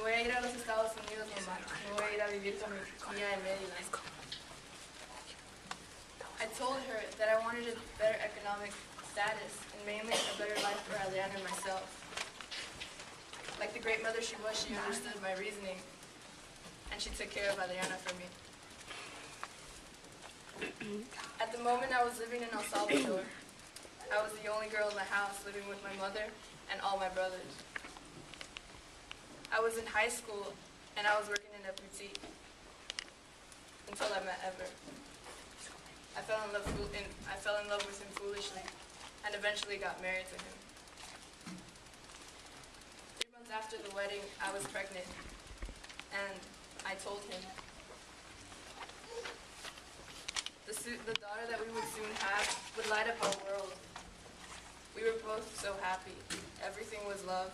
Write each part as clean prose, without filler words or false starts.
voy a ir a los Estados Unidos, mamá. Me voy a ir a vivir con mi tía en Maryland. I told her that I wanted a better economic status and mainly a better life for Adriana and myself. Like the great mother she was, she understood my reasoning, and she took care of Adriana for me. At the moment I was living in El Salvador, I was the only girl in the house living with my mother and all my brothers. I was in high school and I was working in a boutique until I met Ever. I fell in love with him foolishly and eventually got married to him. 3 months after the wedding, I was pregnant and I told him. The daughter that we would soon have would light up our world. We were both so happy. Everything was love.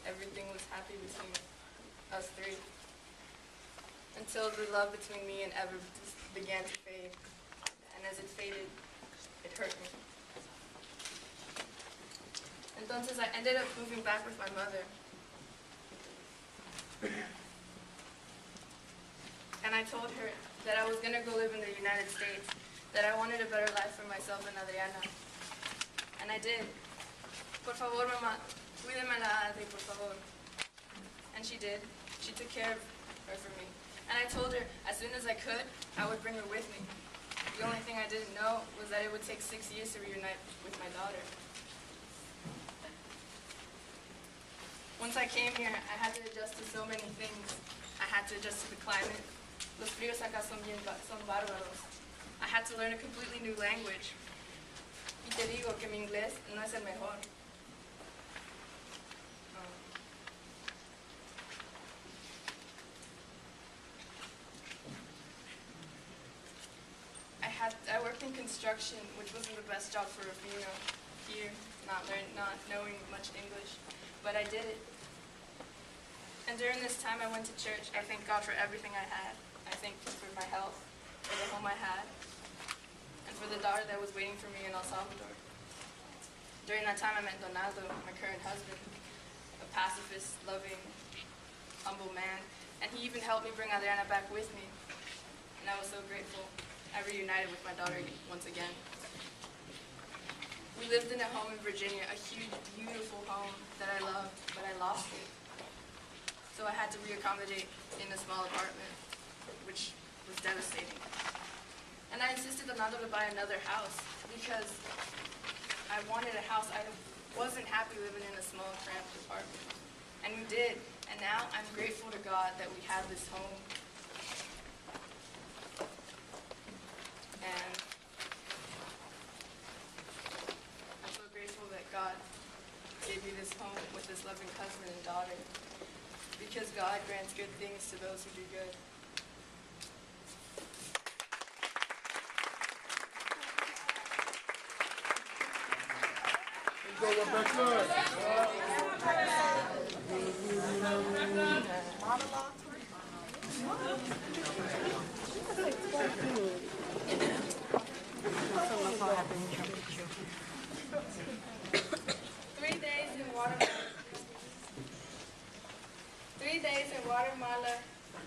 Everything was happy between us three. Until the love between me and Ever began to fade. And as it faded, it hurt me. Entonces I ended up moving back with my mother. And I told her that I was going to go live in the United States, that I wanted a better life for myself and Adriana. And I did. Por favor, mamá, cuídeme la Adri, por favor. And she did. She took care of her for me. And I told her as soon as I could, I would bring her with me. The only thing I didn't know was that it would take 6 years to reunite with my daughter. Once I came here, I had to adjust to so many things. I had to adjust to the climate. Los fríos acá son bárbaros. I had to learn a completely new language. Y te digo que mi inglés no es el mejor. I worked in construction, which wasn't the best job for a female here, not knowing much English, but I did it. And during this time I went to church. I thank God for everything I had. I thank Him for my health, for the home I had, and for the daughter that was waiting for me in El Salvador. During that time I met Donaldo, my current husband, a pacifist, loving, humble man, and he even helped me bring Adriana back with me, and I was so grateful. I reunited with my daughter once again. We lived in a home in Virginia, a huge, beautiful home that I loved, but I lost it. So I had to reaccommodate in a small apartment, which was devastating. And I insisted on Donaldo to buy another house because I wanted a house. I wasn't happy living in a small, cramped apartment. And we did, and now I'm grateful to God that we have this home. And I'm so grateful that God gave me this home with this loving husband and daughter, because God grants good things to those who do good. Guatemala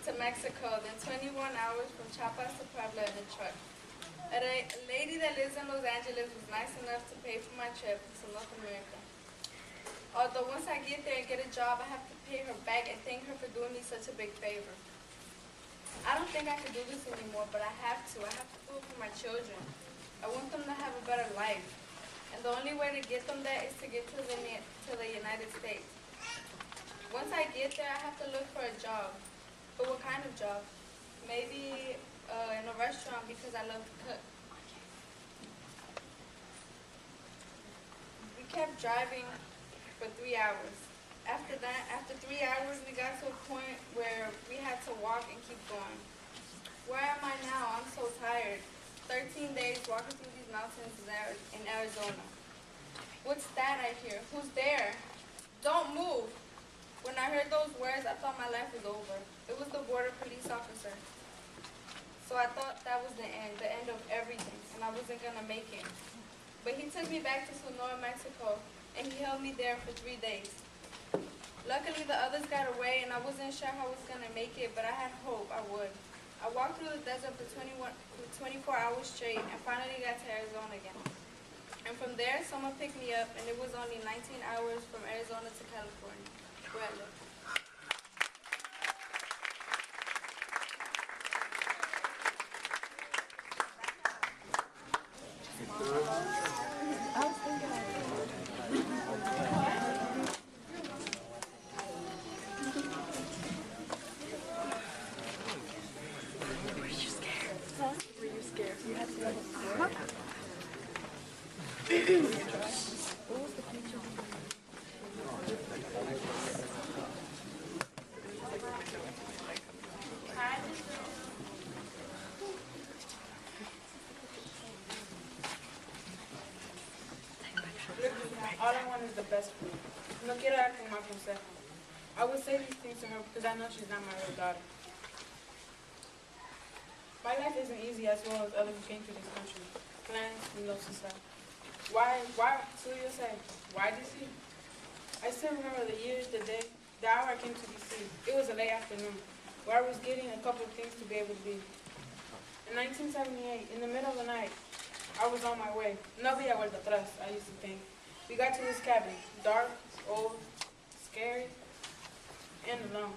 to Mexico, then 21 hours from Chiapas to Puebla in a truck. A lady that lives in Los Angeles was nice enough to pay for my trip to North America. Although once I get there and get a job, I have to pay her back and thank her for doing me such a big favor. I don't think I can do this anymore, but I have to. I have to do it for my children. I want them to have a better life. And the only way to get them there is to get to the United States. Once I get there, I have to look for a job. But what kind of job? Maybe in a restaurant because I love to cook. We kept driving for 3 hours. After that, after 3 hours, we got to a point where we had to walk and keep going. Where am I now? I'm so tired. 13 days walking through these mountains in Arizona. What's that I hear? Who's there? Don't move. When I heard those words, I thought my life was over. It was the border police officer. So I thought that was the end of everything, and I wasn't going to make it. But he took me back to Sonora, Mexico, and he held me there for 3 days. Luckily, the others got away, and I wasn't sure how I was going to make it, but I had hope I would. I walked through the desert for 24 hours straight and finally got to Arizona again. And from there, someone picked me up, and it was only 19 hours from Arizona to California, where I live. All I want is the best for you. No quiero dar como mal consejo. I would say these things to her because I know she's not my real daughter. My life isn't easy as well as others who came to this country. Plans and no success. Why, so you'll say, why DC? I still remember the years, the day, the hour I came to DC. It was a late afternoon, where I was getting a couple of things to be able to leave. In 1978, in the middle of the night, I was on my way. No había vuelta atrás, I used to think. We got to this cabin, dark, old, scary, and alone,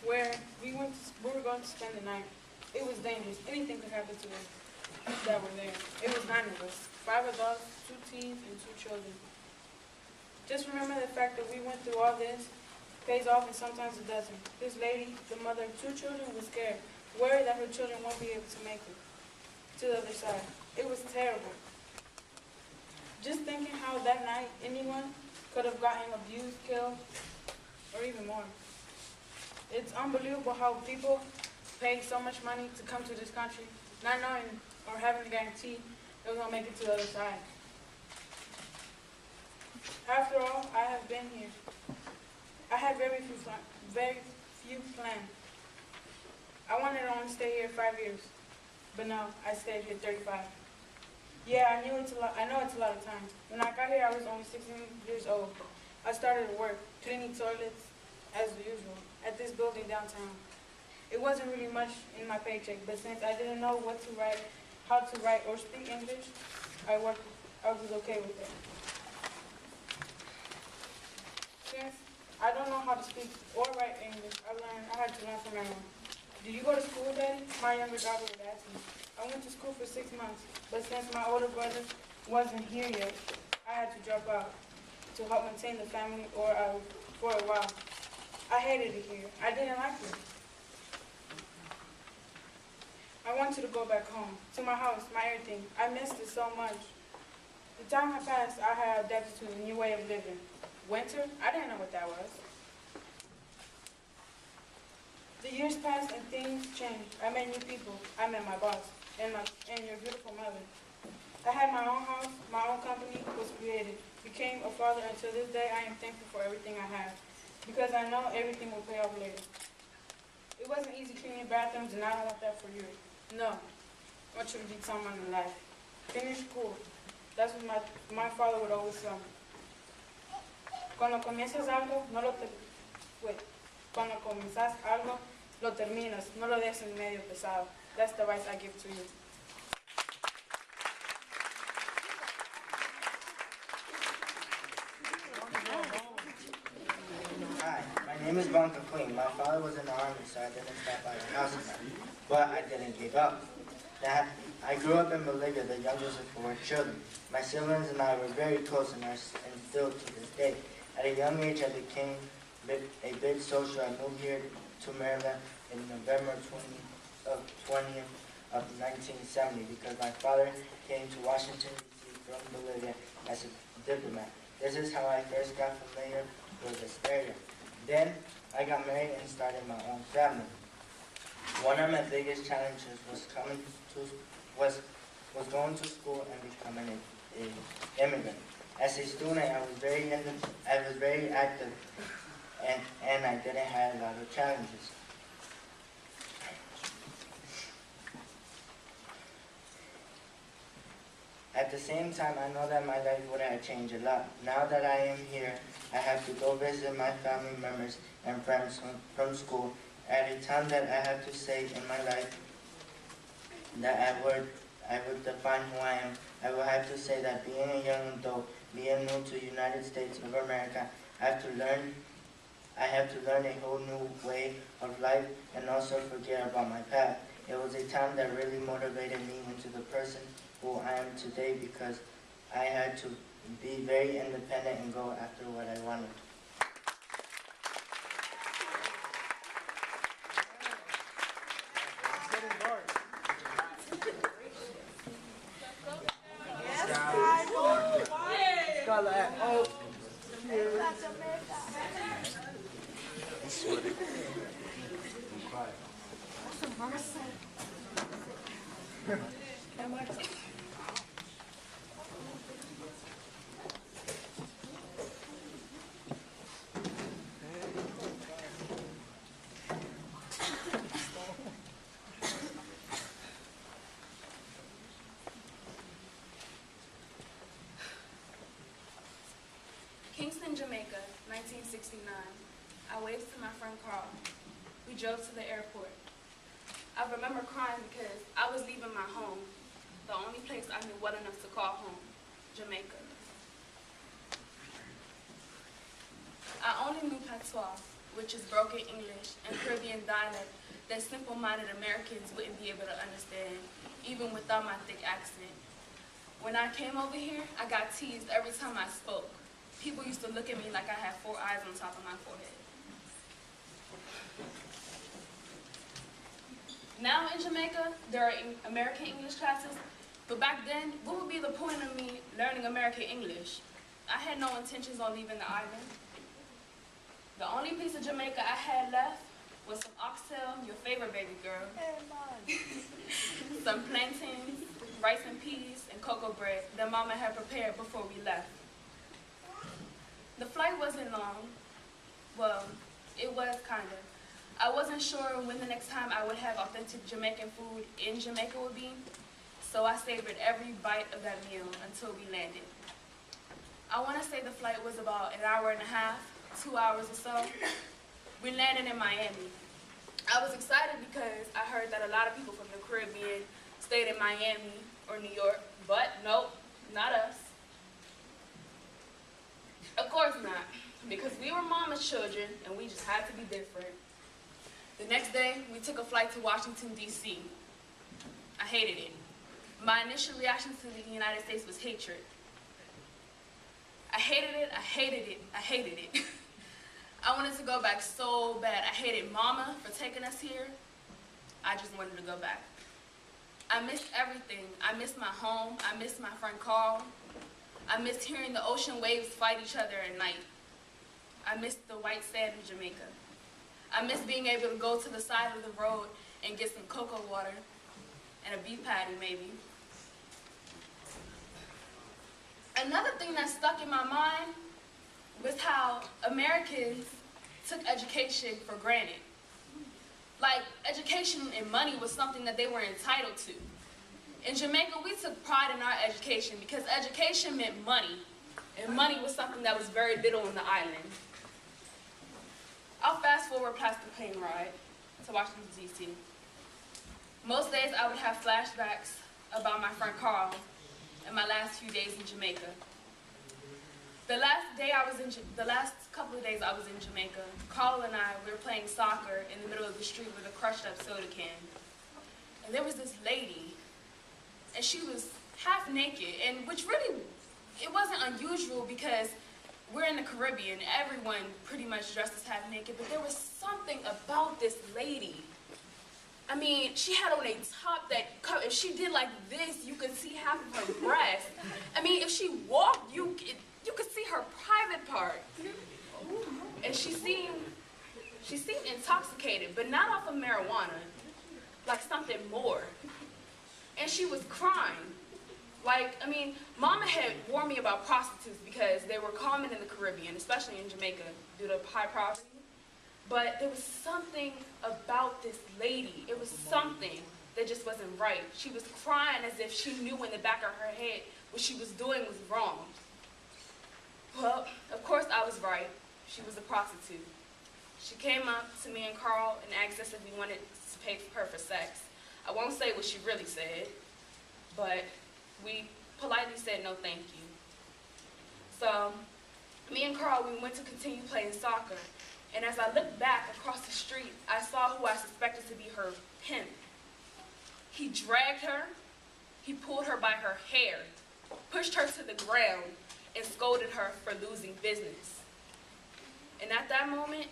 where we were going to spend the night. It was dangerous. Anything could happen to us that were there. It was 9 of us, 5 adults, 2 teens, and 2 children. Just remember the fact that we went through all this pays off and sometimes it doesn't. This lady, the mother of 2 children, was scared, worried that her children won't be able to make it to the other side. It was terrible. Just thinking how that night anyone could have gotten abused, killed, or even more. It's unbelievable how people pay so much money to come to this country, not knowing or having a guarantee they were going to make it to the other side. After all, I have been here. I had very few plans. I wanted to only stay here 5 years, but no, I stayed here 35. Yeah, I know it's a lot of time. When I got here, I was only 16 years old. I started to work, cleaning toilets, as usual, at this building downtown. It wasn't really much in my paycheck, but since I didn't know what to write, how to write or speak English, I was okay with it. Since I don't know how to speak or write English, I had to learn from my own. Did you go to school, Daddy? My younger daughter would ask me. I went to school for 6 months, but since my older brother wasn't here yet, I had to drop out to help maintain the family for a while. I hated it here. I didn't like it. I wanted to go back home, to my house, my everything. I missed it so much. The time had passed, I had adapted to a new way of living. Winter? I didn't know what that was. The years passed and things changed. I met new people. I met my boss and your beautiful mother. I had my own house, my own company was created. Became a father, and to this day I am thankful for everything I have, because I know everything will pay off later. It wasn't easy cleaning bathrooms, and I don't want that for you. No, I want you to be someone in life. Finish school. That's what my father would always tell me. Cuando comienzas algo, Cuando comienzas algo, lo terminas. No lo dejes en medio pesado. That's the advice I give to you. Hi, my name is Bonka Queen. My father was in the army, so I didn't stop by the house enough. But I didn't give up. I grew up in Bolivia, the youngest of 4 children. My siblings and I were very close and are still to this day. At a young age, I became a bit social. I moved here to Maryland in November 20th of 1970 because my father came to Washington, D.C. from Bolivia as a diplomat. This is how I first got familiar with this area. Then I got married and started my own family. One of my biggest challenges was going to school and becoming an immigrant. As a student, I was very active, and I didn't have a lot of challenges. At the same time, I know that my life would have changed a lot. Now that I am here, I have to go visit my family members and friends from school. At a time that I have to say in my life that I would define who I am, I will have to say that being a young adult, being new to the United States of America, I have to learn a whole new way of life and also forget about my past. It was a time that really motivated me into the person who I am today because I had to be very independent and go after what I wanted. Kingston, Jamaica, 1969. I waved to my friend Carl. We drove to the airport. I remember crying because I was leaving my home, the only place I knew well enough to call home, Jamaica. I only knew patois, which is broken English and Caribbean dialect that simple-minded Americans wouldn't be able to understand, even without my thick accent. When I came over here, I got teased every time I spoke. People used to look at me like I had 4 eyes on top of my forehead. Now in Jamaica, there are American English classes, but back then, what would be the point of me learning American English? I had no intentions on leaving the island. The only piece of Jamaica I had left was some oxtail, your favorite baby girl, some plantains, rice and peas, and cocoa bread that Mama had prepared before we left. The flight wasn't long. Well, it was kind of. I wasn't sure when the next time I would have authentic Jamaican food in Jamaica would be, so I savored every bite of that meal until we landed. I want to say the flight was about an hour and a half, 2 hours or so. We landed in Miami. I was excited because I heard that a lot of people from the Caribbean stayed in Miami or New York, but nope, not us. Of course not, because we were mama's children and we just had to be different. The next day, we took a flight to Washington, D.C. I hated it. My initial reaction to the United States was hatred. I hated it, I hated it, I hated it. I wanted to go back so bad. I hated Mama for taking us here. I just wanted to go back. I missed everything. I missed my home. I missed my friend Carl. I missed hearing the ocean waves fight each other at night. I missed the white sand of Jamaica. I missed being able to go to the side of the road and get some cocoa water and a beef patty, maybe. Another thing that stuck in my mind was how Americans took education for granted. Like, education and money was something that they were entitled to. In Jamaica, we took pride in our education because education meant money, and money was something that was very little on the island. I'll fast forward past the plane ride to Washington, D.C. Most days I would have flashbacks about my friend Carl and my last few days in Jamaica. The last couple of days I was in Jamaica, Carl and I, we were playing soccer in the middle of the street with a crushed up soda can. And there was this lady, and she was half naked, and which really, it wasn't unusual because we're in the Caribbean, everyone pretty much dressed as half naked, but there was something about this lady. I mean, she had on a top that, if she did like this, you could see half of her breast. I mean, if she walked, you could see her private part. And she seemed intoxicated, but not off of marijuana, like something more. And she was crying. Like, I mean, Mama had warned me about prostitutes because they were common in the Caribbean, especially in Jamaica, due to high poverty. But there was something about this lady. It was something that just wasn't right. She was crying as if she knew in the back of her head what she was doing was wrong. Well, of course I was right. She was a prostitute. She came up to me and Carl and asked us if we wanted to pay her for sex. I won't say what she really said, but we politely said no thank you. So, me and Carl, we went to continue playing soccer, and as I looked back across the street, I saw who I suspected to be her pimp. He dragged her, he pulled her by her hair, pushed her to the ground, and scolded her for losing business. And at that moment,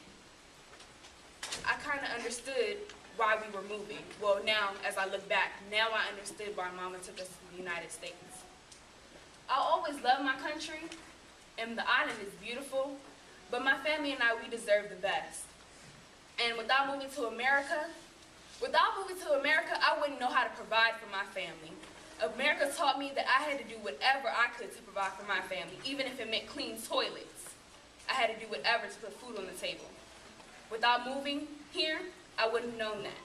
I kind of understood why we were moving. Well, now, as I look back, now I understood why Mama took us to the United States. I always loved my country, and the island is beautiful, but my family and I, we deserve the best. And without moving to America, I wouldn't know how to provide for my family. America taught me that I had to do whatever I could to provide for my family, even if it meant clean toilets. I had to do whatever to put food on the table. Without moving here, I wouldn't have known that.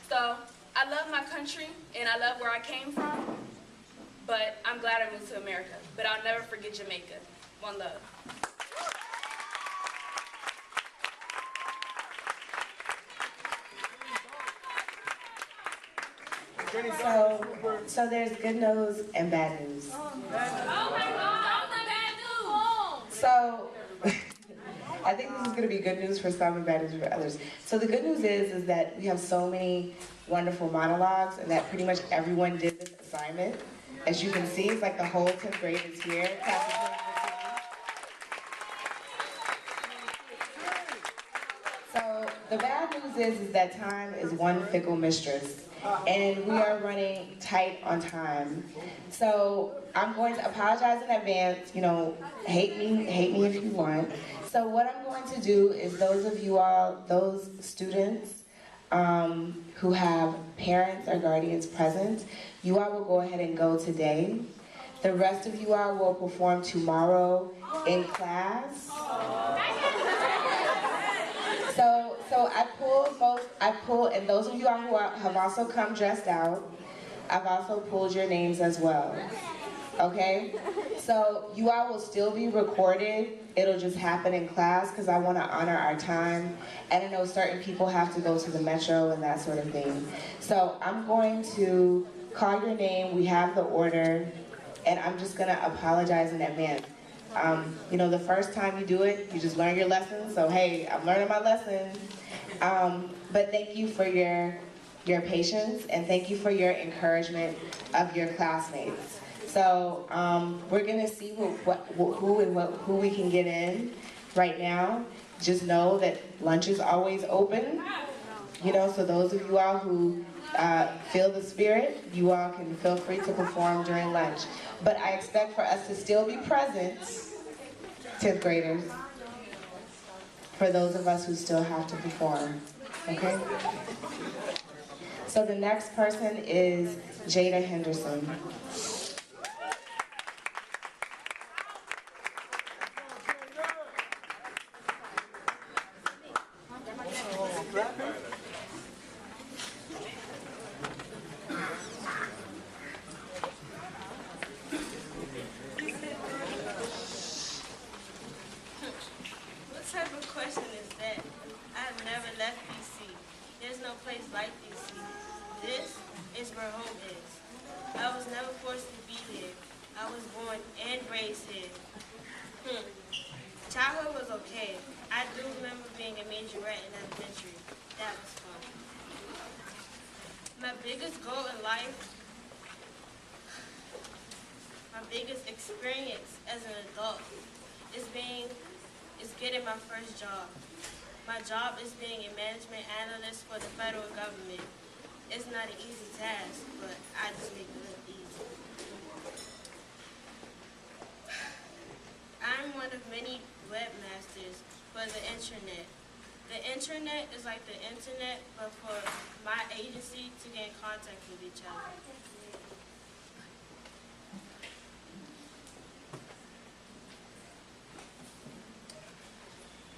So, I love my country, and I love where I came from, but I'm glad I moved to America. But I'll never forget Jamaica. One love. So there's good news and bad news. Oh my God, bad news! So I think this is going to be good news for some and bad news for others. So the good news is that we have so many wonderful monologues, and that pretty much everyone did this assignment. As you can see, it's like the whole 10th grade is here. So the bad news is that time is one fickle mistress, and we are running tight on time. So I'm going to apologize in advance. You know, hate me if you want. So what I'm going to do is those of you all, those students who have parents or guardians present, you all will go ahead and go today. The rest of you all will perform tomorrow in class. So I pulled, and those of you all who have also come dressed out, I've also pulled your names as well. Okay? So you all will still be recorded. It'll just happen in class because I want to honor our time. And I know certain people have to go to the metro and that sort of thing. So I'm going to call your name. We have the order. And I'm just going to apologize in advance. You know, the first time you do it, you just learn your lesson. So hey, I'm learning my lesson. But thank you for your patience, and thank you for your encouragement of your classmates. So we're gonna see who we can get in right now. Just know that lunch is always open. You know, so those of you all who feel the spirit, you all can feel free to perform during lunch. But I expect for us to still be present, 10th graders, for those of us who still have to perform, okay? So the next person is Jada Henderson. What type of question is that? I've never left DC. There's no place like DC. This is where home is. I was never forced to be here. I was born and raised here. Childhood was okay. I do remember being a majorette in elementary. That was fun. My biggest goal in life, my biggest experience as an adult is getting my first job. My job is being a management analyst for the federal government. It's not an easy task, but I just make it look easy. I'm one of many webmasters for the internet. The internet is like the internet, but for my agency to get in contact with each other.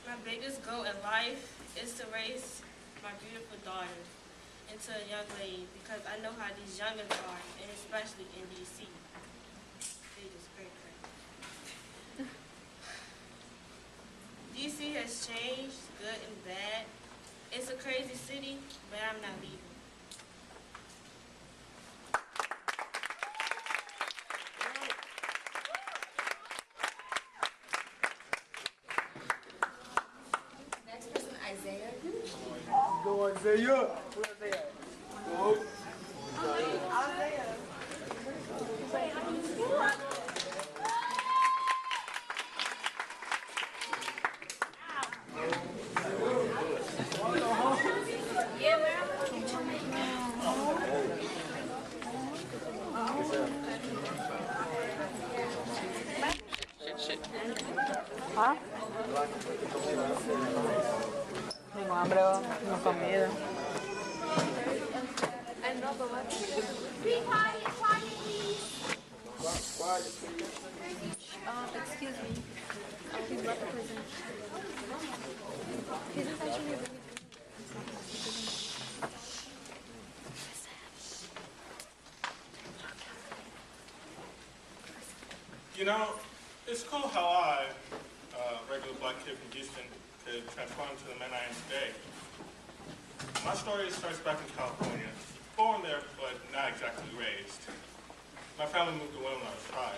My biggest goal in life is to raise my beautiful daughter into a young lady because I know how these youngins are, and especially in DC. DC has changed, good and bad. It's a crazy city, but I'm not leaving. Next person, Isaiah. Go Isaiah. Tengo hambre, no he comido. Excuse me. He's not the president. He's actually really good. You know, it's cool how I, a regular black kid from Houston, could transform into the man I am today. My story starts back in California. Born there, but not exactly raised. My family moved away when I was 5. I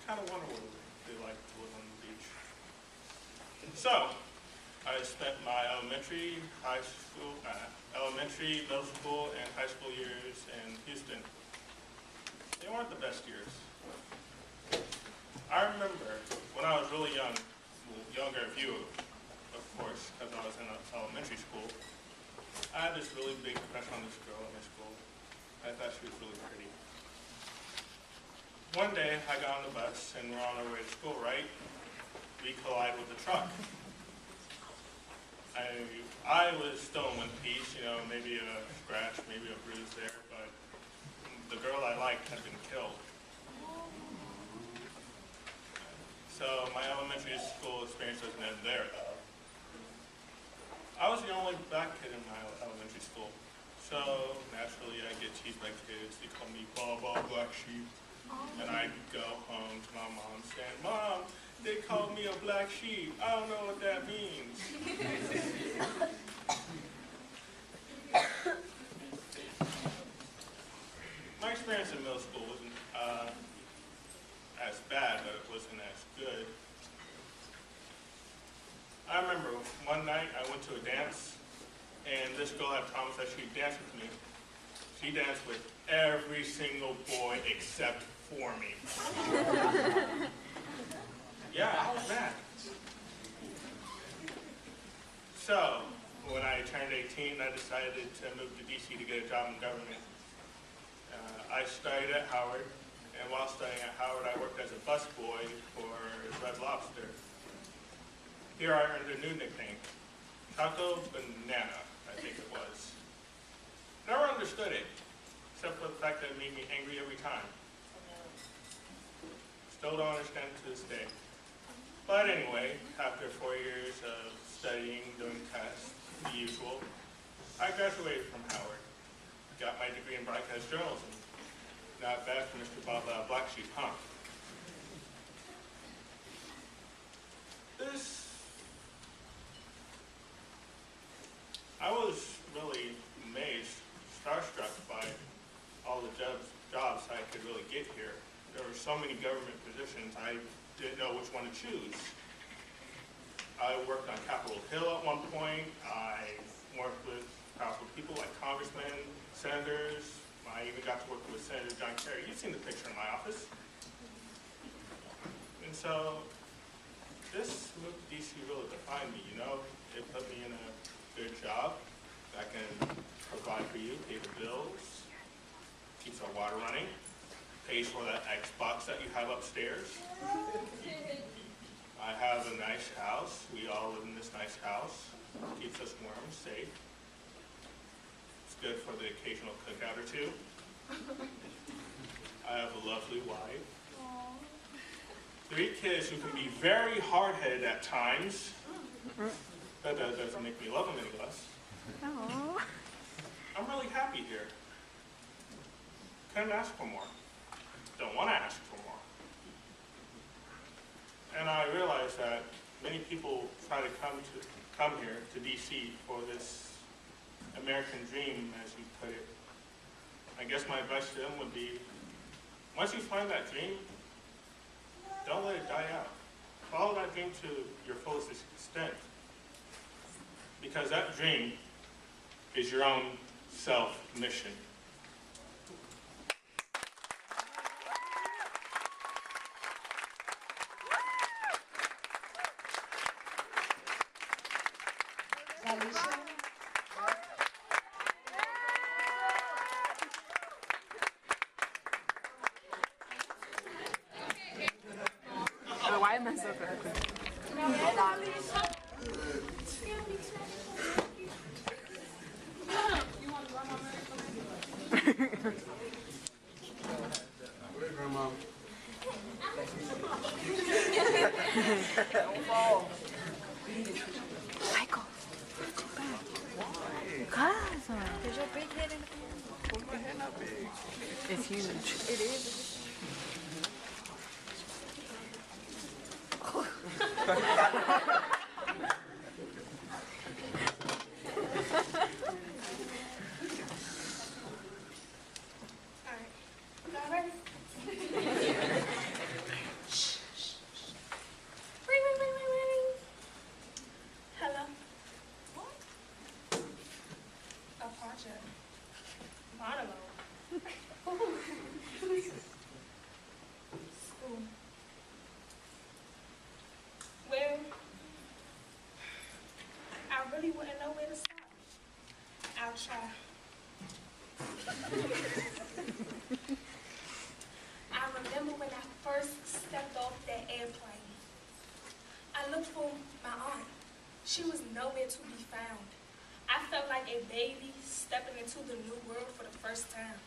kind of wonder what they like to live on the beach. So, I spent my elementary, middle school, and high school years in Houston. They weren't the best years. I remember when I was really young, younger than you, of course, because I was in elementary school, I had this really big crush on this girl in my school. I thought she was really pretty. One day, I got on the bus, and we're on our way to school, right? We collide with the truck. I was still in one piece, you know, maybe a scratch, maybe a bruise there, but the girl I liked had been killed. So my elementary school experience doesn't end there, though. I was the only black kid in my elementary school. So naturally I get teased by kids. They call me Baba Black Sheep. And I go home to my mom saying, Mom, they called me a black sheep. I don't know what that means. My experience in middle school wasn't as bad, but it wasn't as good. I remember one night I went to a dance, and this girl had promised that she'd dance with me. She danced with every single boy except for me. Yeah, I was mad. So, when I turned 18, I decided to move to DC to get a job in government. I studied at Howard, and while studying at Howard, I worked as a busboy for Red Lobster. Here I earned a new nickname, Taco Banana, I think it was. Never understood it, except for the fact that it made me angry every time. Still don't understand to this day. But anyway, after 4 years of studying, doing tests, the usual, I graduated from Howard. Got my degree in broadcast journalism. Not bad for Mr. Baba Black Sheep, huh? I was really amazed, starstruck by all the jobs I could really get here. There were so many government positions, I didn't know which one to choose. I worked on Capitol Hill at one point. I worked with powerful people like congressmen, senators. I even got to work with Senator John Kerry. You've seen the picture in my office. And so this move to DC really defined me, you know. It put me in a good job that can provide for you, pay the bills, keeps our water running, pays for that Xbox that you have upstairs. I have a nice house. We all live in this nice house. Keeps us warm, safe. It's good for the occasional cookout or two. I have a lovely wife. 3 kids who can be very hard-headed at times. That doesn't make me love them any less. I'm really happy here. Couldn't ask for more. Don't want to ask for more. And I realized that many people try to come here to DC for this American dream, as you put it. I guess my advice to them would be, once you find that dream, don't let it die out. Follow that dream to your fullest extent, because that dream is your own self-mission. Why am I so good? Michael, go back. Why? Is your big head in the camera? My head not big. It's huge. It is. Hello. A project. Monologue. School. Well, I really wouldn't know where to start. I'll try. I remember when I first stepped off that airplane. I looked for my aunt. She was nowhere to be found. I felt like a baby stepping into the new world for the first time.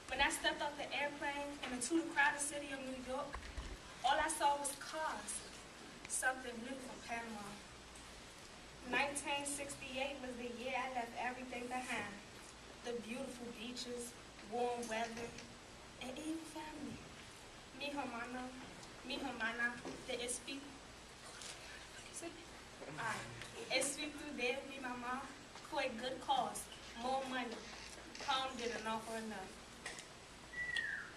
When I stepped off the airplane and into the crowded city of New York, all I saw was cars, something new from Panama. 1968 was the year I left everything behind. The beautiful beaches, warm weather, and even family. Mi hermana, the speak. Speak through there, mi mama, for a good cause, more money. Home didn't offer enough.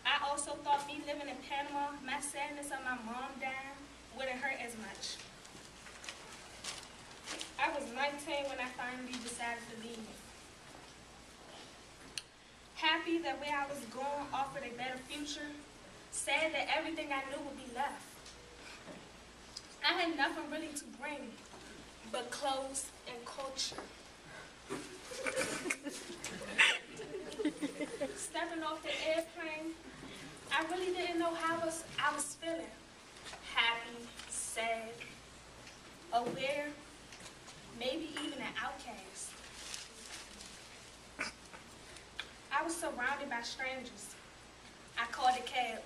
I also thought me living in Panama, my sadness of my mom dying wouldn't hurt as much. I was 19 when I finally decided to leave. Happy that where I was going offered a better future, sad that everything I knew would be left. I had nothing really to bring but clothes and culture. Stepping off the airplane, I really didn't know how I was feeling. Happy, sad, aware, maybe even an outcast. I was surrounded by strangers. I called a cab.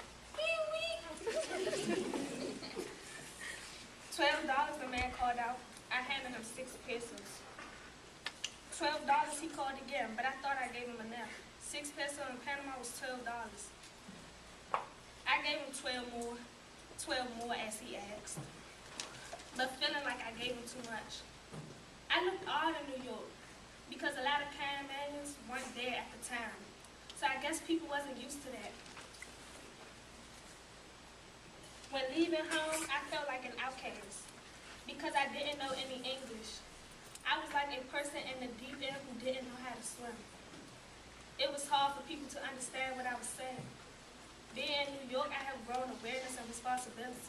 $12 the man called out. I handed him 6 pesos. $12 he called again, but I thought I gave him enough. 6 pesos in Panama was $12. I gave him 12 more as he asked, but feeling like I gave him too much. I looked odd in New York because a lot of Panamanians weren't there at the time, so I guess people wasn't used to that. When leaving home, I felt like an outcast because I didn't know any English. I was like a person in the deep end who didn't know how to swim. It was hard for people to understand what I was saying. Being in New York, I have grown awareness and responsibility.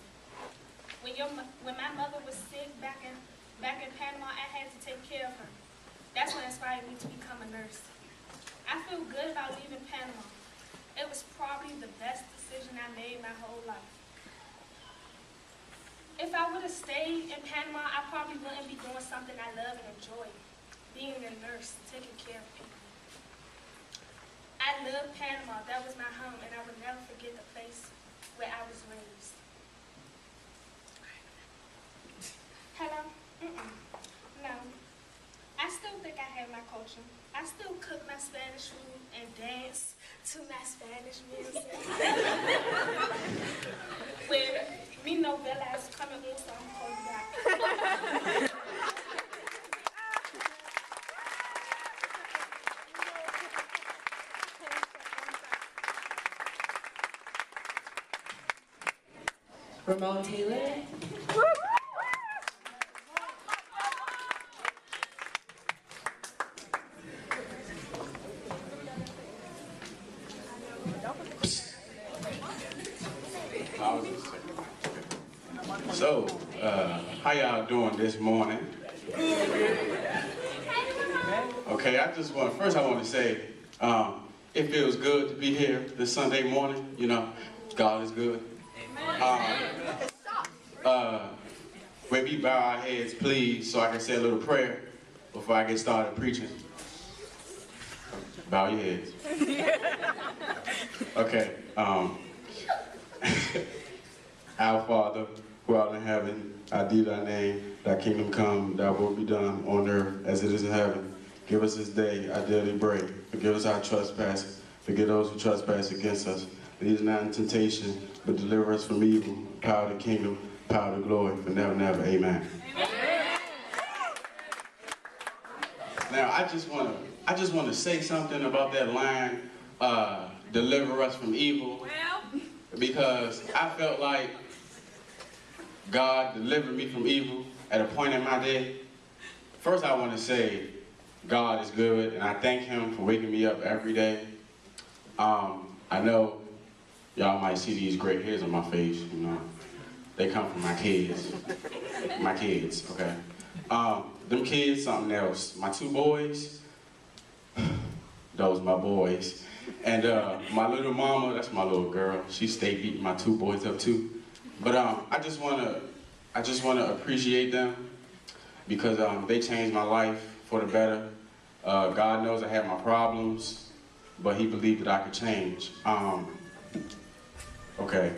When my mother was sick back in Panama, I had to take care of her. That's what inspired me to become a nurse. I feel good about leaving Panama. It was probably the best decision I made my whole life. If I would have stayed in Panama, I probably wouldn't be doing something I love and enjoy, being a nurse, taking care of people. I love Panama. That was my home, and I will never forget the place where I was raised. Hello? No. I still think I have my culture. I still cook my Spanish food and dance to my Spanish music. Where Me no Velas coming on, so I'm gonna call you back. Ramon Taylor. So, how y'all doing this morning? Okay, first I want to say, it feels good to be here this Sunday morning. You know, God is good. When we bow our heads, please, so I can say a little prayer before I get started preaching. Bow your heads. Okay. Our Father, who art in heaven, hallowed thy name, thy kingdom come, thy will be done on earth as it is in heaven. Give us this day our daily bread. Forgive us our trespasses. Forgive those who trespass against us. Lead us not into temptation, but deliver us from evil. Power of the kingdom, power of the glory, forever and ever. Amen. Now, I just want to say something about that line, deliver us from evil, because I felt like God delivered me from evil at a point in my day. First, I want to say God is good, and I thank him for waking me up every day. I know y'all might see these gray hairs on my face, you know. They come from my kids. My kids, okay. Them kids, something else. My two boys, those my boys. And my little mama, that's my little girl. She stayed beating my two boys up too. But I just wanna appreciate them because they changed my life for the better. God knows I had my problems, but he believed that I could change. Okay,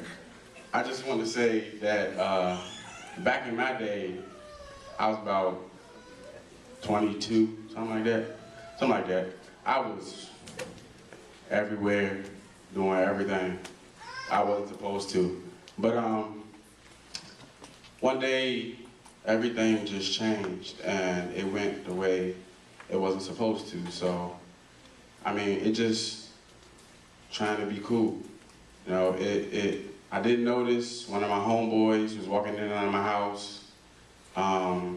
I just want to say that back in my day, I was about 22, something like that. I was everywhere, doing everything I wasn't supposed to. But one day, everything just changed, and it went the way it wasn't supposed to. So, I mean, it just trying to be cool. You know, I didn't notice one of my homeboys was walking in and out of my house. I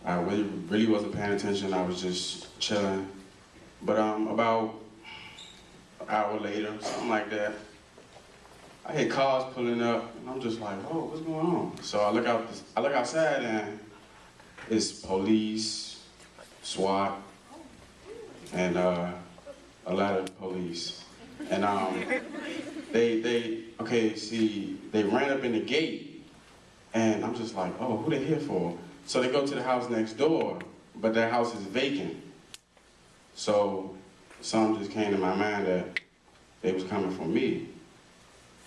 really wasn't paying attention. I was just chilling. But about an hour later, something like that, I hear cars pulling up, and I'm just like, oh, what's going on? So I look outside, and it's police, SWAT, and a lot of police. And they ran up in the gate, and I'm just like, oh, who they here for? So they go to the house next door, but that house is vacant. So something just came to my mind that they was coming for me.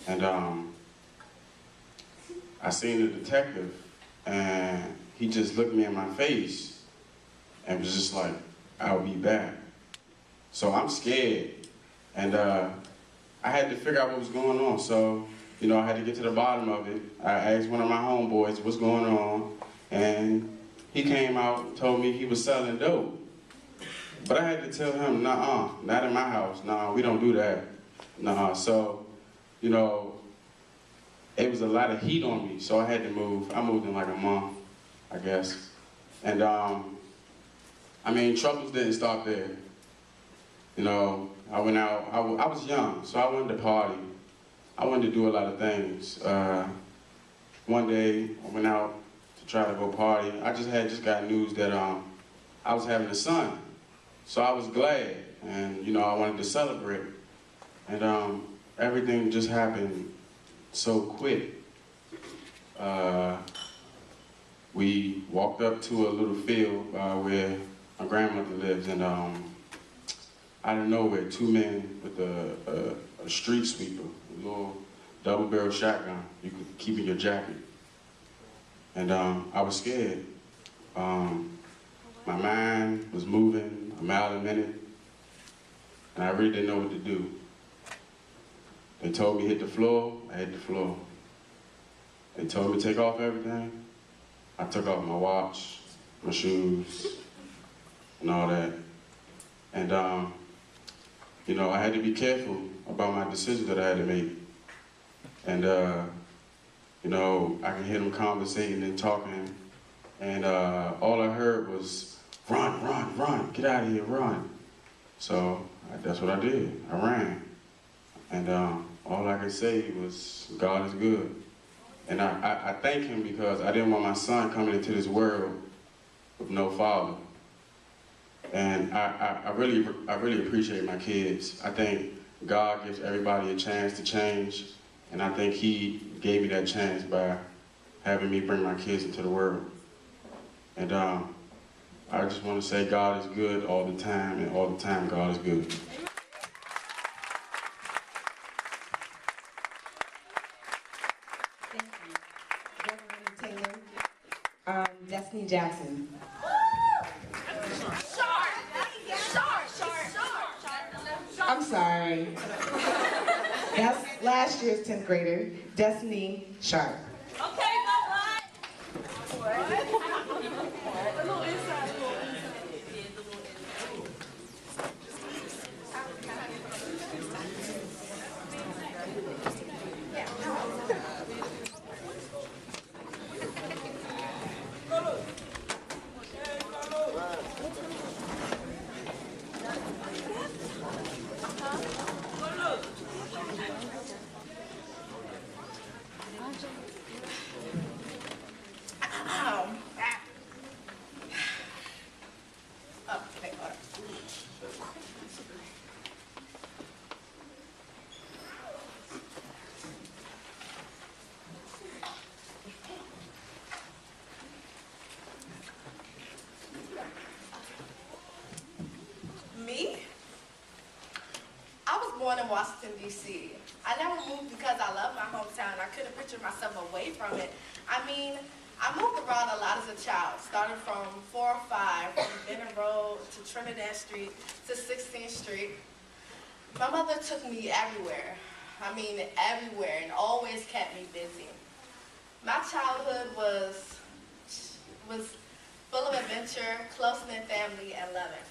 And I seen the detective, and he just looked me in my face and was just like, I'll be back. So I'm scared, and I had to figure out what was going on. So, you know, I had to get to the bottom of it. I asked one of my homeboys what's going on, and he came out and told me he was selling dope. But I had to tell him, nah, not in my house. Nah, we don't do that. Nah, so, you know, it was a lot of heat on me, so I had to move. I moved in like a month, I guess. And I mean, troubles didn't stop there. You know, I went out, I was young, so I wanted to party. I wanted to do a lot of things. One day, I went out to try to go party. I just got news that I was having a son. So I was glad, and you know, I wanted to celebrate. And everything just happened so quick. We walked up to a little field where my grandmother lives, and out of nowhere, two men with a street sweeper, a little double-barrel shotgun you could keep in your jacket. And I was scared. My mind was moving a mile a minute, and I really didn't know what to do. They told me hit the floor, I hit the floor. They told me to take off everything. I took off my watch, my shoes, and all that. And, you know, I had to be careful about my decisions that I had to make. And, you know, I could hear them conversating and talking, and all I heard was, run, run, run, get out of here, run. So that's what I did. I ran. And all I could say was, God is good. And I thank him because I didn't want my son coming into this world with no father. And I really appreciate my kids. I think God gives everybody a chance to change, and I think he gave me that chance by having me bring my kids into the world. And I just want to say God is good all the time, and all the time God is good. Thank you. Reverend Taylor. Destiny Jackson. I'm sorry. That's last year's 10th grader, Destiny Sharp. Me? I was born in Washington, D.C. I never moved because I love my hometown. I couldn't picture myself away from it. I mean, I moved around a lot as a child, started from 405, from Benton Road to Trinidad Street to 16th Street. My mother took me everywhere. I mean, everywhere, and always kept me busy. My childhood was full of adventure, close-knit family, and loving.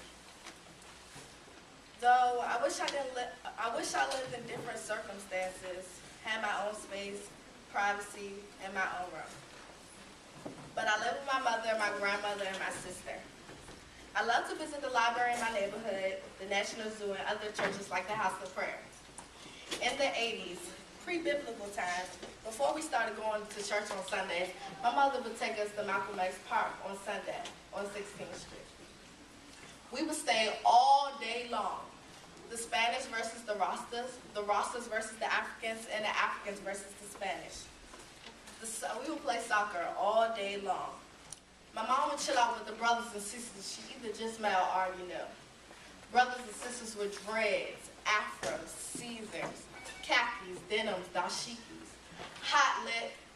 Though I wish I lived in different circumstances, had my own space, privacy, and my own room. But I live with my mother, my grandmother, and my sister. I love to visit the library in my neighborhood, the National Zoo, and other churches like the House of Prayer. In the 80s, pre-biblical times, before we started going to church on Sundays, my mother would take us to Malcolm X Park on Sunday on 16th Street. We would stay all day long. The Spanish versus the Rastas versus the Africans, and the Africans versus the Spanish. We would play soccer all day long. My mom would chill out with the brothers and sisters she either just met or already knew. Brothers and sisters with dreads, afros, Caesars, khakis, denims, dashikis,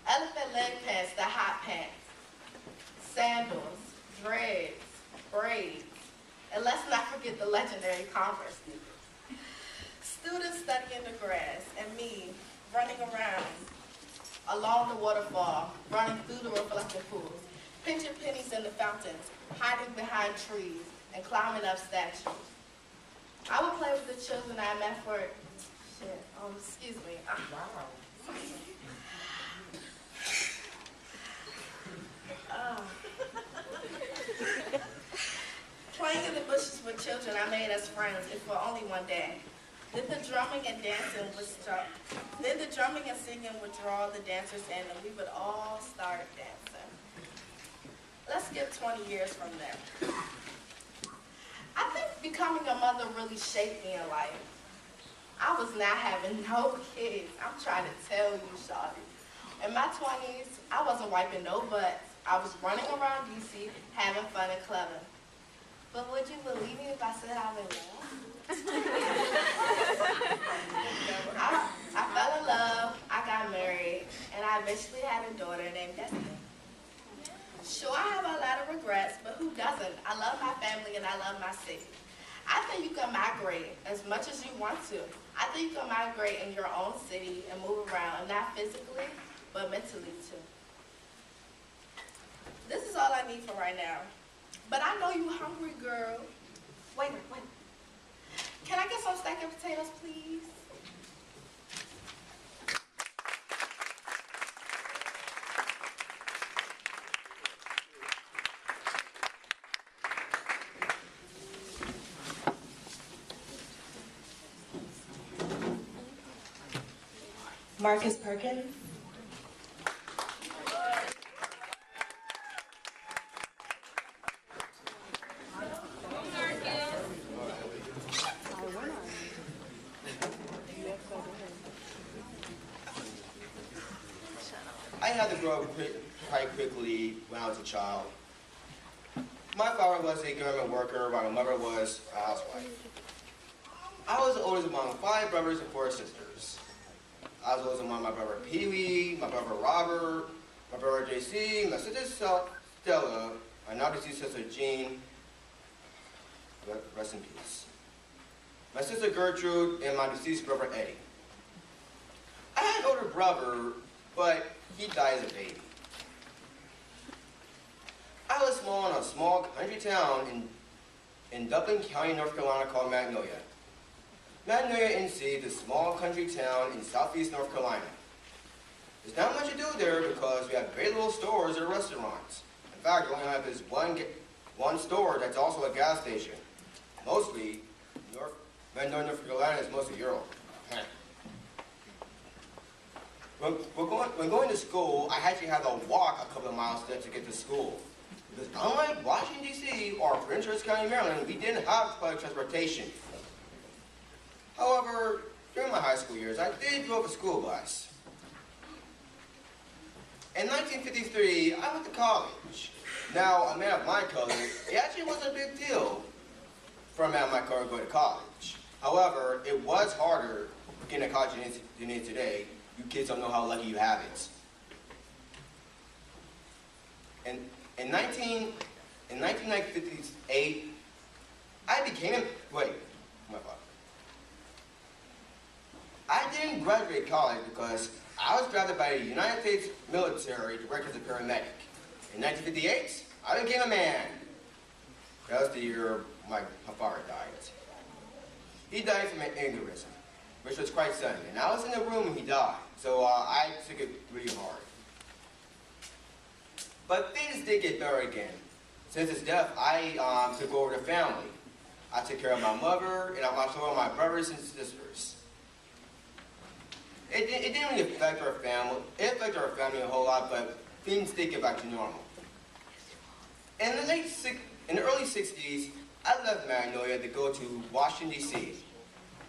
elephant leg pants, the hot pants, sandals, dreads, braids, and let's not forget the legendary Converse sneakers. Students studying the grass, and me running around along the waterfall, running through the reflective pools, pinching pennies in the fountains, hiding behind trees, and climbing up statues. I would play with the children I met for, excuse me. Playing in the bushes with children I made as friends, if for only one day. Then the drumming and singing would draw the dancers in, and we would all start dancing. Let's skip 20 years from there. I think becoming a mother really shaped me in life. I was not having no kids. I'm trying to tell you, shawty. In my 20s, I wasn't wiping no butts. I was running around DC, having fun and clubbing. But would you believe me if I said I was in love? I fell in love, I got married, and I eventually had a daughter named Destiny. Sure, I have a lot of regrets, but who doesn't? I love my family and I love my city. I think you can migrate as much as you want to. I think you can migrate in your own city and move around, not physically, but mentally too. This is all I need for right now. But I know you hungry, girl. Wait. Can I get some stacked potatoes, please? Marcus Perkins. I had to grow up quite quickly when I was a child. My father was a government worker, while my mother was a housewife. I was the oldest among 5 brothers and 4 sisters. I was the oldest among my brother Pee-wee, my brother Robert, my brother JC, my sister Stella, my now deceased sister Jean, rest in peace, my sister Gertrude, and my deceased brother Eddie. I had an older brother, but he died as a baby. I was born in a small country town in Dublin County, North Carolina called Magnolia. Magnolia, NC, is a small country town in southeast North Carolina. There's not much to do there because we have very little stores or restaurants. In fact, we only have this one store that's also a gas station. Mostly, Magnolia, North Carolina is mostly Europe. When going to school, I actually had to walk a couple of miles to get to school. Because unlike Washington, D.C. or Prince George's County, Maryland, we didn't have public transportation. However, during my high school years, I did drive a school bus. In 1953, I went to college. Now, a man of my color, it actually wasn't a big deal for a man of my color to go to college. However, it was harder getting to college than it is today. You kids don't know how lucky you have it. In 1958, I didn't graduate college because I was drafted by the United States military to work as a paramedic. In 1958, I became a man. That was the year my father died. He died from an aneurysm, which was quite sudden. And I was in the room when he died, so I took it really hard. But things did get better again. Since his death, I took over the family. I took care of my mother, and I watched over my brothers and sisters. It didn't really affect our family. It affected our family a whole lot, but things did get back to normal. In the early 60s, I left Magnolia to go to Washington, D.C.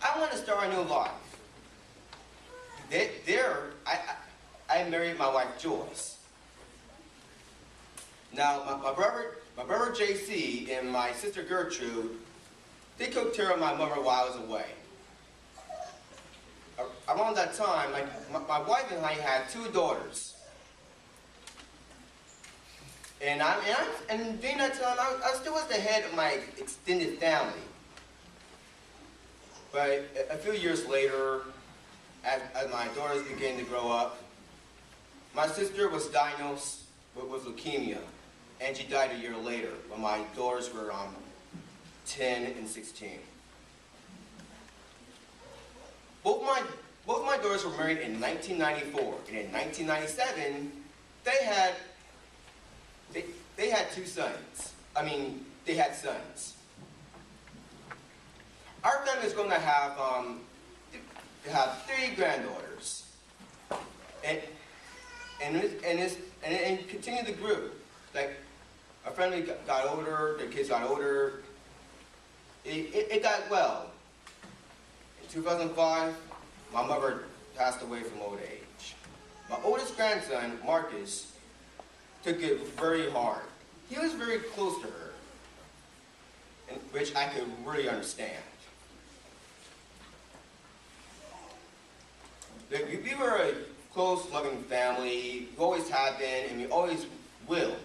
I wanted to start a new life. There, I married my wife, Joyce. Now, my brother J.C. and my sister Gertrude, they took care of my mother while I was away. Around that time, my wife and I had 2 daughters. And during that time, I still was the head of my extended family. But a few years later, as my daughters began to grow up, my sister was diagnosed with leukemia, and she died a year later when my daughters were 10 and 16. Both my daughters were married in 1994, and in 1997, they had 2 sons. They had sons. Our family is going to have 3 granddaughters, and continue to grow. Like, our family got older, the kids got older. It got well. In 2005, my mother passed away from old age. My oldest grandson, Marcus, took it very hard. He was very close to her, which I could really understand. We were a close, loving family. We always have been, and we always will.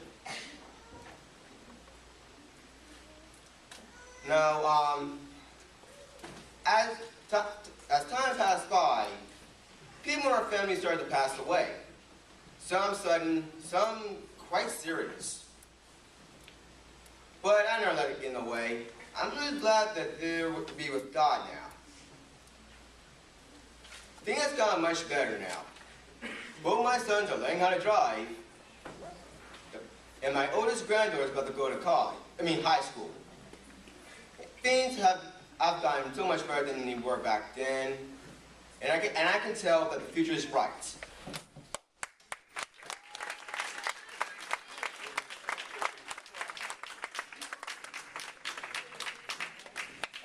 Now, as time passed by, people in our family started to pass away. some sudden, some quite serious. But I never let it get in the way. I'm really glad that they're to be with God now. Things have gone much better now. Both my sons are learning how to drive, and my oldest granddaughter is about to go to high school. Things have gotten so much better than they were back then, and I can tell that the future is bright.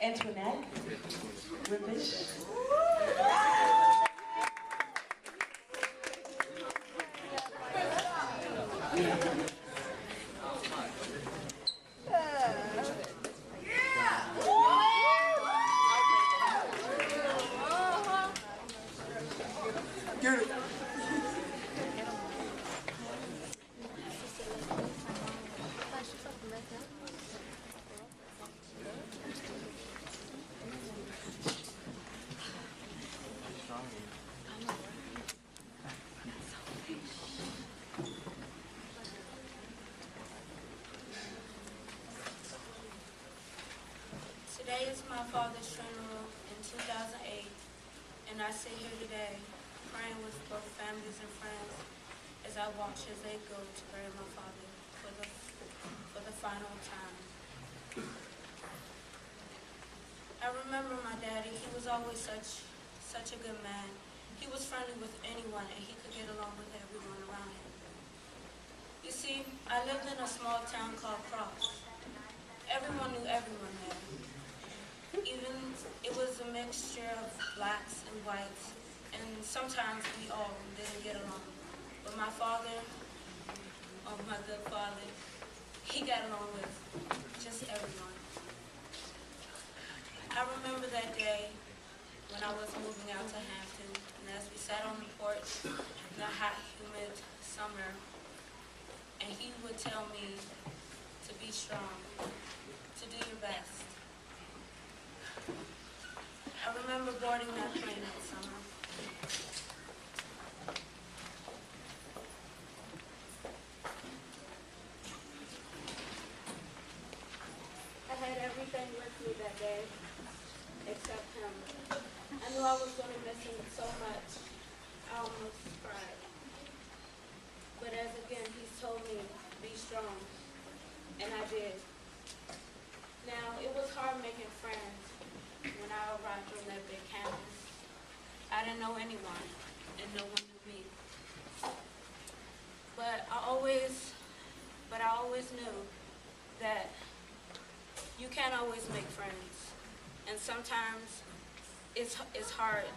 Antoinette, Rippish. Today is my father's funeral in 2008, and I sit here today praying with both families and friends as I watch as they go to bury my father for the final time. I remember my daddy. He was always such a good man. He was friendly with anyone, and he could get along with everyone around him. You see, I lived in a small town called Cross. Everyone knew everyone there. Even it was a mixture of blacks and whites, and sometimes we all didn't get along. But my father, my good father, he got along with just everyone. I remember that day when I was moving out to Hampton, and as we sat on the porch in the hot, humid summer, and he would tell me to be strong, to do your best. I remember boarding that plane that summer. I had everything with me that day, except him. I knew I was going to miss him so much, I almost cried. But as again, he told me, be strong, and I did. Now, it was hard making friends when I arrived on that big campus. I didn't know anyone, and no one knew me. But I always knew that you can't always make friends, and sometimes it's hard.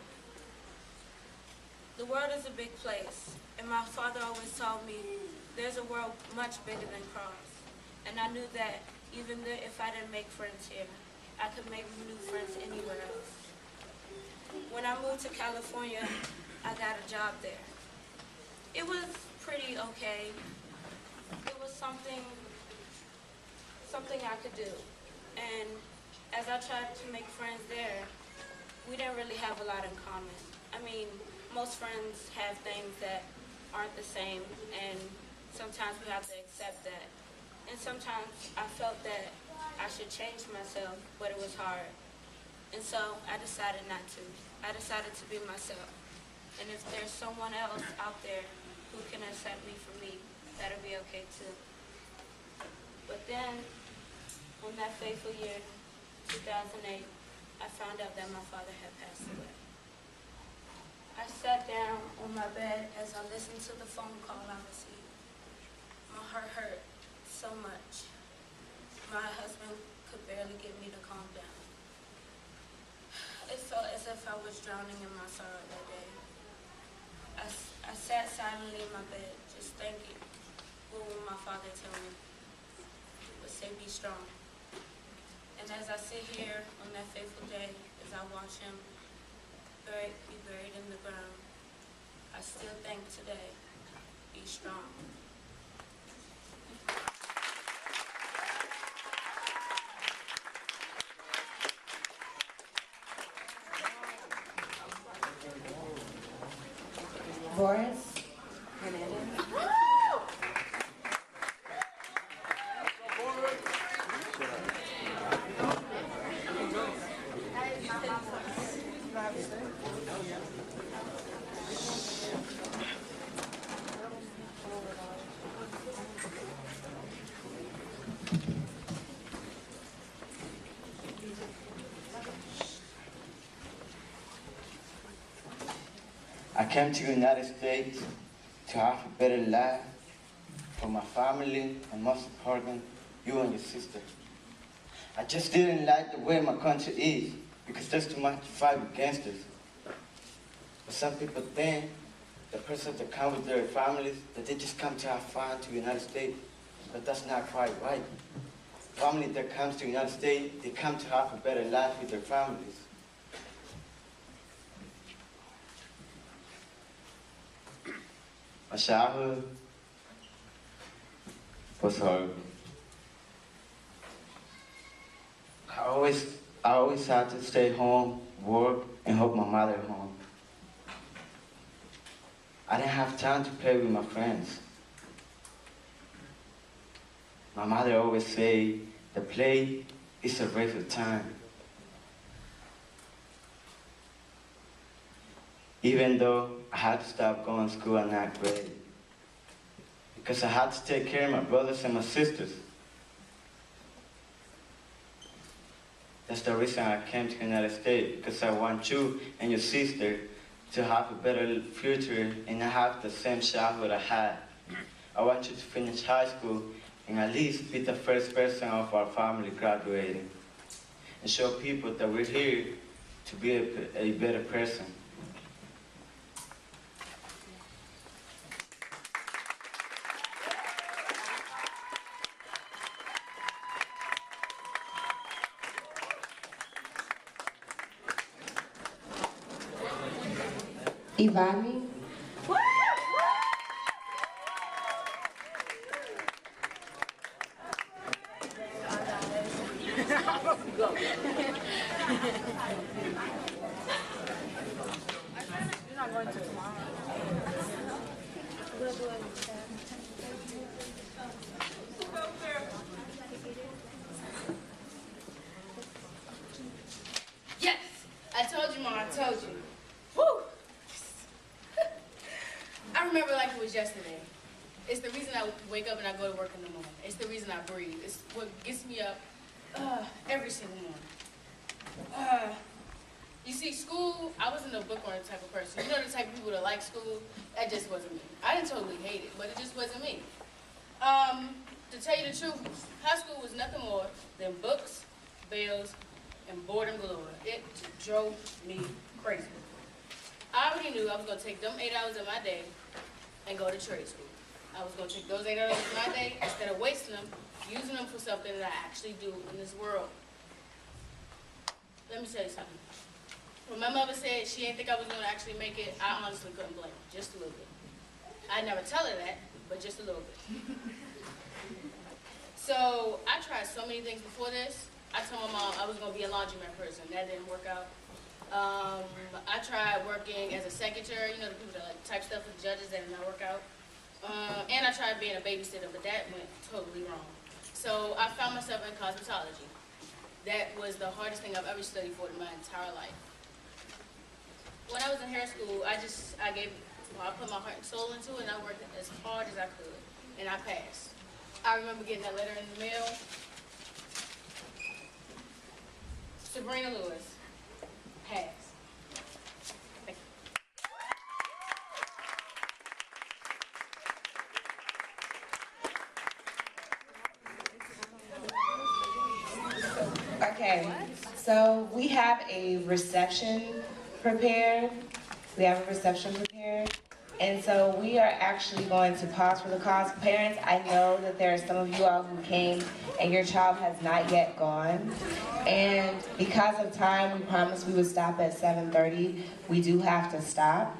The world is a big place, and my father always told me there's a world much bigger than Cross, and I knew that even if I didn't make friends here, I could make new friends anywhere else. When I moved to California, I got a job there. It was pretty okay. It was something I could do. And as I tried to make friends there, we didn't really have a lot in common. I mean, most friends have things that aren't the same, and sometimes we have to accept that. And sometimes I felt that I should change myself, but it was hard. And so I decided not to. I decided to be myself. And if there's someone else out there who can accept me for me, that'll be okay too. But then, on that fateful year, 2008, I found out that my father had passed away. I sat down on my bed as I listened to the phone call I received. My heart hurt so much. My husband could barely get me to calm down. It felt as if I was drowning in my sorrow that day. I sat silently in my bed, just thinking, what would my father tell me? He would say, be strong. And as I sit here on that fateful day, as I watch him be buried in the ground, I still think today, be strong. Boris Hernandez. came to the United States to have a better life for my family, and most important, you and your sister. I just didn't like the way my country is, because there's too much fight against us. But some people think the person that come with their families, that they just come to have fun to the United States, but that's not quite right. Family that comes to the United States, they come to have a better life with their families. My childhood was hard. I always had to stay home, work, and help my mother home. I didn't have time to play with my friends. My mother always say, the play is a waste of time. Even though I had to stop going to school at 9th grade, because I had to take care of my brothers and my sisters. That's the reason I came to the United States, because I want you and your sister to have a better future and not have the same childhood I had. I want you to finish high school and at least be the first person of our family graduating, and show people that we're here to be a better person. Ivani? Yes, I told you, Mom, I told you. Woo! I remember like it was yesterday. It's the reason I wake up and I go to work in the morning. It's the reason I breathe. It's what gets me up every single morning. You see, school, I wasn't a book learner type of person. You know the type of people that like school? That just wasn't me. I didn't totally hate it, but it just wasn't me. To tell you the truth, high school was nothing more than books, bills, and boredom galore. It drove me crazy. I already knew I was going to take them 8 hours of my day and go to trade school. I was going to take those 8 hours of my day, instead of wasting them, using them for something that I actually do in this world. Let me tell you something. When my mother said she didn't think I was going to actually make it, I honestly couldn't blame her, just a little bit. I never tell her that, but just a little bit. So I tried so many things before this. I told my mom I was going to be a laundromat person. That didn't work out. I tried working as a secretary, you know, the people that like type stuff for judges. That did not work out. And I tried being a babysitter, but that went totally wrong. So I found myself in cosmetology. That was the hardest thing I've ever studied for in my entire life. When I was in hair school, I put my heart and soul into it, and I worked as hard as I could, and I passed. I remember getting that letter in the mail. Sabrina Lewis, pass. Thank you. Okay, so we have a reception prepared. And so we are actually going to pause for the cause. Parents, I know that there are some of you all who came and your child has not yet gone. And because of time, we promised we would stop at 7:30. We do have to stop.